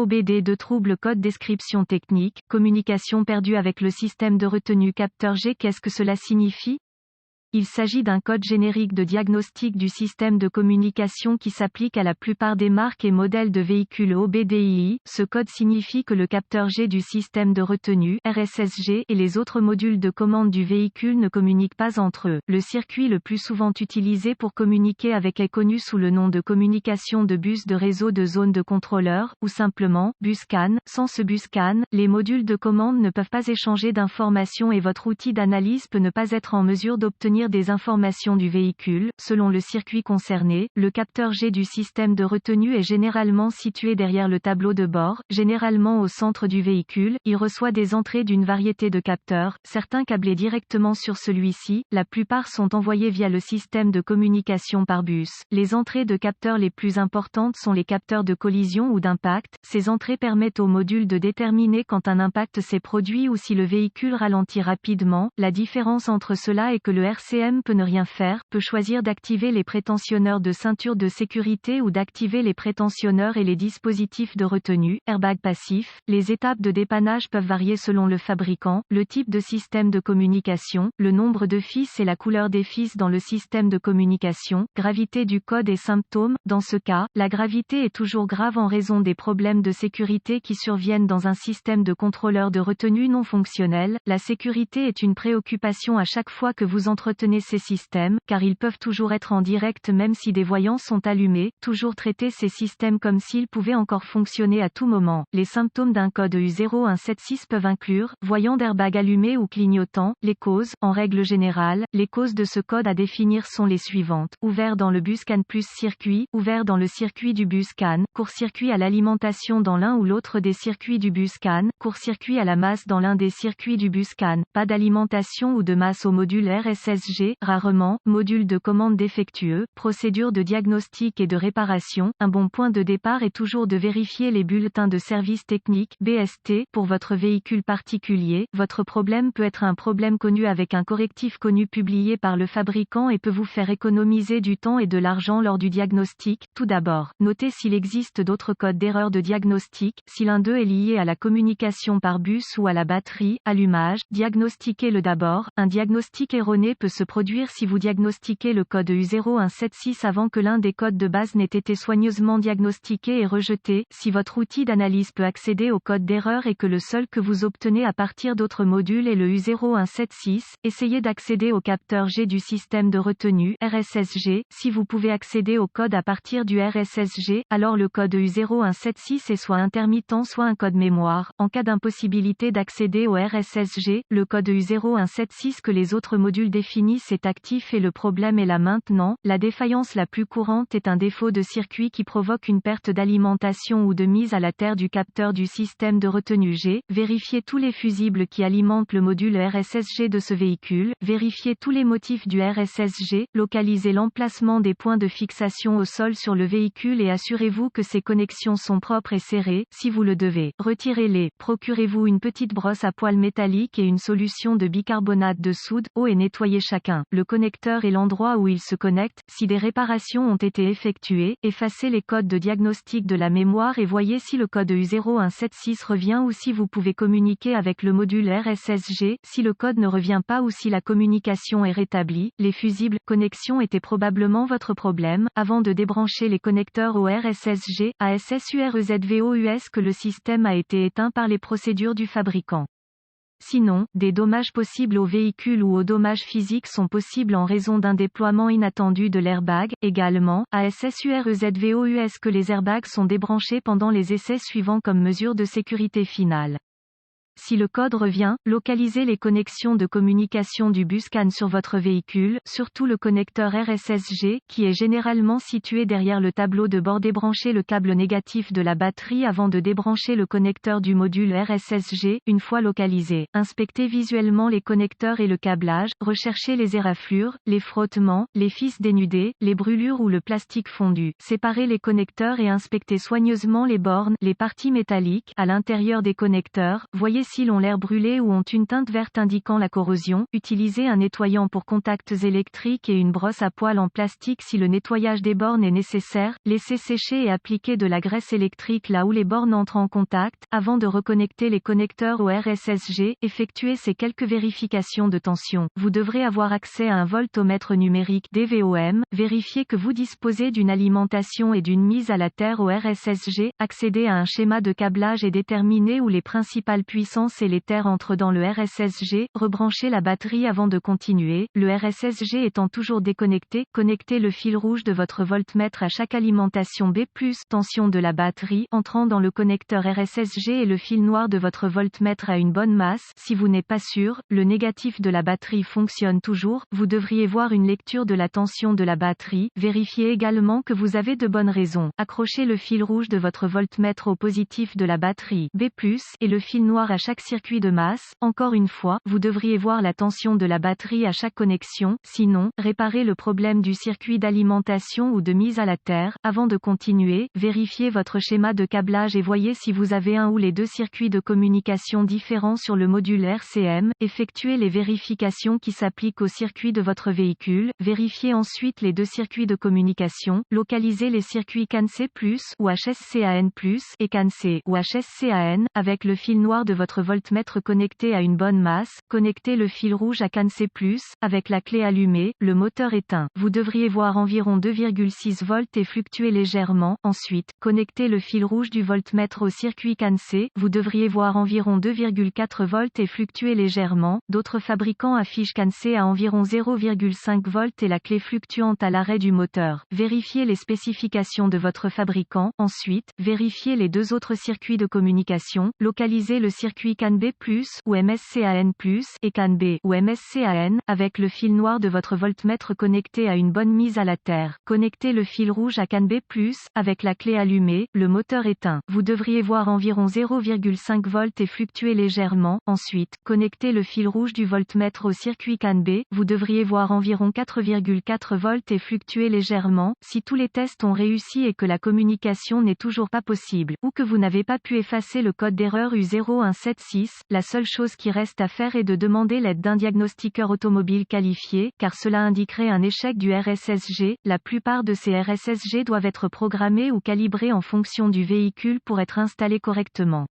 OBD de trouble code description technique, communication perdue avec le système de retenue capteur G. Qu'est-ce que cela signifie? Il s'agit d'un code générique de diagnostic du système de communication qui s'applique à la plupart des marques et modèles de véhicules OBDII. Ce code signifie que le capteur G du système de retenue RSSG et les autres modules de commande du véhicule ne communiquent pas entre eux. Le circuit le plus souvent utilisé pour communiquer avec est connu sous le nom de communication de bus de réseau de zone de contrôleur, ou simplement bus CAN. Sans ce bus CAN, les modules de commande ne peuvent pas échanger d'informations et votre outil d'analyse peut ne pas être en mesure d'obtenir des informations du véhicule. Selon le circuit concerné, le capteur G du système de retenue est généralement situé derrière le tableau de bord, généralement au centre du véhicule. Il reçoit des entrées d'une variété de capteurs, certains câblés directement sur celui-ci, la plupart sont envoyés via le système de communication par bus. Les entrées de capteurs les plus importantes sont les capteurs de collision ou d'impact. Ces entrées permettent au module de déterminer quand un impact s'est produit ou si le véhicule ralentit rapidement. La différence entre cela est que le RCM peut ne rien faire, peut choisir d'activer les prétentionneurs de ceinture de sécurité ou d'activer les prétentionneurs et les dispositifs de retenue, airbag passif. Les étapes de dépannage peuvent varier selon le fabricant, le type de système de communication, le nombre de fils et la couleur des fils dans le système de communication, gravité du code et symptômes. Dans ce cas, la gravité est toujours grave en raison des problèmes de sécurité qui surviennent dans un système de contrôleur de retenue non fonctionnel. La sécurité est une préoccupation à chaque fois que vous entretenez ces systèmes, car ils peuvent toujours être en direct même si des voyants sont allumés. Toujours traiter ces systèmes comme s'ils pouvaient encore fonctionner à tout moment. Les symptômes d'un code EU0176 peuvent inclure voyant d'airbag allumé ou clignotant. Les causes, en règle générale, les causes de ce code à définir sont les suivantes: ouvert dans le bus CAN plus circuit, ouvert dans le circuit du bus CAN, court-circuit à l'alimentation dans l'un ou l'autre des circuits du bus CAN, court-circuit à la masse dans l'un des circuits du bus CAN, pas d'alimentation ou de masse au module RSSG, rarement, module de commande défectueux, procédure de diagnostic et de réparation. Un bon point de départ est toujours de vérifier les bulletins de service technique BST pour votre véhicule particulier. Votre problème peut être un problème connu avec un correctif connu publié par le fabricant et peut vous faire économiser du temps et de l'argent lors du diagnostic. Tout d'abord, notez s'il existe d'autres codes d'erreur de diagnostic, si l'un d'eux est lié à la communication par bus ou à la batterie, allumage. Diagnostiquez-le d'abord. Un diagnostic erroné peut se produire si vous diagnostiquez le code EU0176 avant que l'un des codes de base n'ait été soigneusement diagnostiqué et rejeté. Si votre outil d'analyse peut accéder au code d'erreur et que le seul que vous obtenez à partir d'autres modules est le U0176, essayez d'accéder au capteur G du système de retenue RSSG. Si vous pouvez accéder au code à partir du RSSG, alors le code U0176 est soit intermittent soit un code mémoire. En cas d'impossibilité d'accéder au RSSG, le code U0176 que les autres modules définissent est actif et le problème est là maintenant. La défaillance la plus courante est un défaut de circuit qui provoque une perte d'alimentation ou de mise à la terre du capteur du système de retenue G. Vérifiez tous les fusibles qui alimentent le module RSSG de ce véhicule. Vérifiez tous les motifs du RSSG. Localisez l'emplacement des points de fixation au sol sur le véhicule et assurez-vous que ces connexions sont propres et serrées. Si vous le devez, retirez-les. Procurez-vous une petite brosse à poils métallique et une solution de bicarbonate de soude. Eau et nettoyez chacun. Le connecteur et l'endroit où il se connecte. Si des réparations ont été effectuées, effacez les codes de diagnostic de la mémoire et voyez si le code U0176 revient ou si vous pouvez communiquer avec le module RSSG. Si le code ne revient pas ou si la communication est rétablie, les fusibles connexions étaient probablement votre problème. Avant de débrancher les connecteurs au RSSG, ASSUREZVOUS que le système a été éteint par les procédures du fabricant. Sinon, des dommages possibles au véhicule ou aux dommages physiques sont possibles en raison d'un déploiement inattendu de l'airbag. Également, ASSUREZVOUS que les airbags sont débranchés pendant les essais suivants comme mesure de sécurité finale. Si le code revient, localisez les connexions de communication du bus CAN sur votre véhicule, surtout le connecteur RSSG, qui est généralement situé derrière le tableau de bord. Débranchez le câble négatif de la batterie avant de débrancher le connecteur du module RSSG, une fois localisé. Inspectez visuellement les connecteurs et le câblage, recherchez les éraflures, les frottements, les fils dénudés, les brûlures ou le plastique fondu. Séparez les connecteurs et inspectez soigneusement les bornes, les parties métalliques, à l'intérieur des connecteurs. Voyez Les cils ont l'air brûlés ou ont une teinte verte indiquant la corrosion. Utilisez un nettoyant pour contacts électriques et une brosse à poils en plastique si le nettoyage des bornes est nécessaire. Laissez sécher et appliquer de la graisse électrique là où les bornes entrent en contact, avant de reconnecter les connecteurs au RSSG. Effectuez ces quelques vérifications de tension. Vous devrez avoir accès à un voltomètre numérique DVOM. Vérifiez que vous disposez d'une alimentation et d'une mise à la terre au RSSG. Accédez à un schéma de câblage et déterminez où les principales puissances et les terres entrent dans le RSSG. Rebranchez la batterie avant de continuer. Le RSSG étant toujours déconnecté, connectez le fil rouge de votre voltmètre à chaque alimentation B+, tension de la batterie, entrant dans le connecteur RSSG et le fil noir de votre voltmètre à une bonne masse. Si vous n'êtes pas sûr, le négatif de la batterie fonctionne toujours. Vous devriez voir une lecture de la tension de la batterie. Vérifiez également que vous avez de bonnes raisons. Accrochez le fil rouge de votre voltmètre au positif de la batterie B+, et le fil noir à chaque circuit de masse. Encore une fois, vous devriez voir la tension de la batterie à chaque connexion. Sinon, réparez le problème du circuit d'alimentation ou de mise à la terre. Avant de continuer, vérifiez votre schéma de câblage et voyez si vous avez un ou les deux circuits de communication différents sur le module RCM. Effectuez les vérifications qui s'appliquent au circuit de votre véhicule. Vérifiez ensuite les deux circuits de communication. Localisez les circuits CAN-C+, ou HSCAN+, et CAN-C, ou HSCAN, avec le fil noir de votre voltmètre connecté à une bonne masse. Connectez le fil rouge à CAN-C+, avec la clé allumée, le moteur éteint. Vous devriez voir environ 2,6 volts et fluctuer légèrement. Ensuite, connectez le fil rouge du voltmètre au circuit CAN-C. Vous devriez voir environ 2,4 volts et fluctuer légèrement. D'autres fabricants affichent CAN-C à environ 0,5 volts et la clé fluctuante à l'arrêt du moteur. Vérifiez les spécifications de votre fabricant. Ensuite, vérifiez les deux autres circuits de communication. Localisez le circuit CAN-B+, ou MSCAN+, et CAN-B, ou MSCAN, avec le fil noir de votre voltmètre connecté à une bonne mise à la terre. Connectez le fil rouge à CAN-B+, avec la clé allumée, le moteur éteint. Vous devriez voir environ 0,5 volts et fluctuer légèrement. Ensuite, connectez le fil rouge du voltmètre au circuit CAN-B. Vous devriez voir environ 4,4 volts et fluctuer légèrement. Si tous les tests ont réussi et que la communication n'est toujours pas possible, ou que vous n'avez pas pu effacer le code d'erreur U0176, la seule chose qui reste à faire est de demander l'aide d'un diagnostiqueur automobile qualifié, car cela indiquerait un échec du RSSG. La plupart de ces RSSG doivent être programmés ou calibrés en fonction du véhicule pour être installés correctement.